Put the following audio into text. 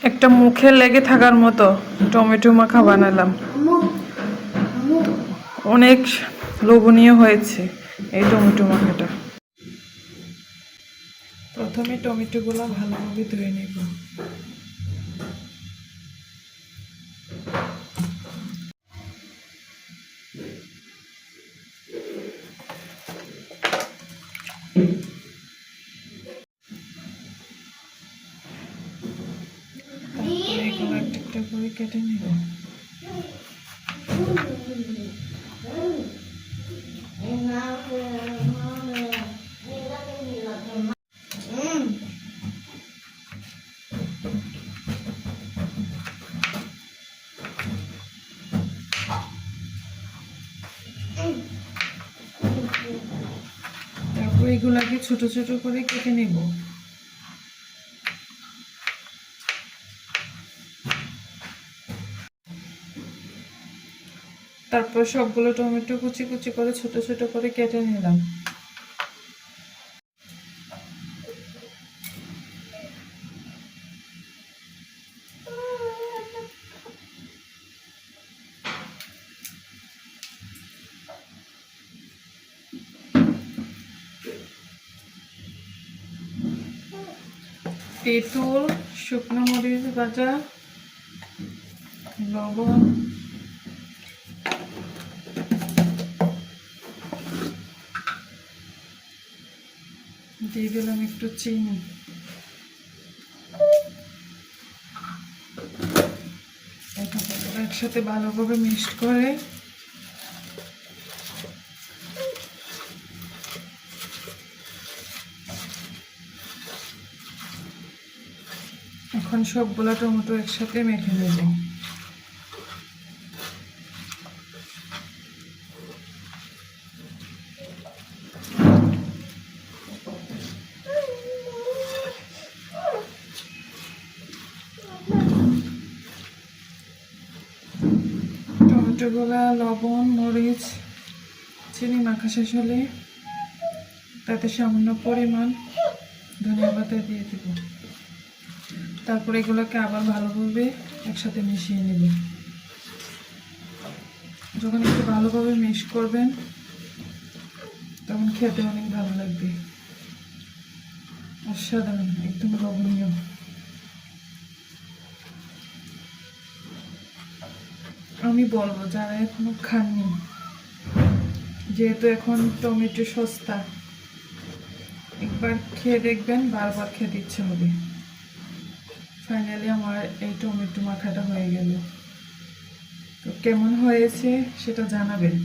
একটা মুখে লেগে থাকার মতো টমেটো মাখা বানালাম। অনেক লোভনীয় হয়েছে এই টমেটো মাখাটা। প্রথমে টমেটোগুলো ভালোভাবে ধুয়ে নেব। এগুলো একটা একটা করে কেটে নেব। তারপর এগুলাকে ছোট ছোট করে কেটে নেব। তারপর সবগুলো টমেটো কুচি কুচি করে ছোট ছোট করে কেটে নিলাম। তেঁতুল, শুকনো মরিচ ভাজা, লবণ, দিয়ে দিলাম একটু চিনি। একসাথে ভালোভাবে মিক্সড করে এখন সবগুলো টমেটো একসাথে মেখে নেব। টমেটোগুলা লবণ, মরিচ, চিনি মাখা শেষ হলে তাতে সামান্য পরিমাণ ধনিয়া পাতা দিয়ে দেব। তারপর এগুলোকে আবার ভালোভাবে একসাথে মিশিয়ে নেব। যখন একটু ভালোভাবে মিক্স করবেন তখন খেতে অনেক ভালো লাগবে। অসাধারণ, একদম লোভনীয়। আমি বলবো যারা এখনো খাননি, যেহেতু এখন টমেটো সস্তা, একবার খেয়ে দেখবেন, বারবার খেতে ইচ্ছে হবে। ফাইনালি আমার এই টমেটো মাখাটা হয়ে গেল। তো কেমন হয়েছে সেটা জানাবেন।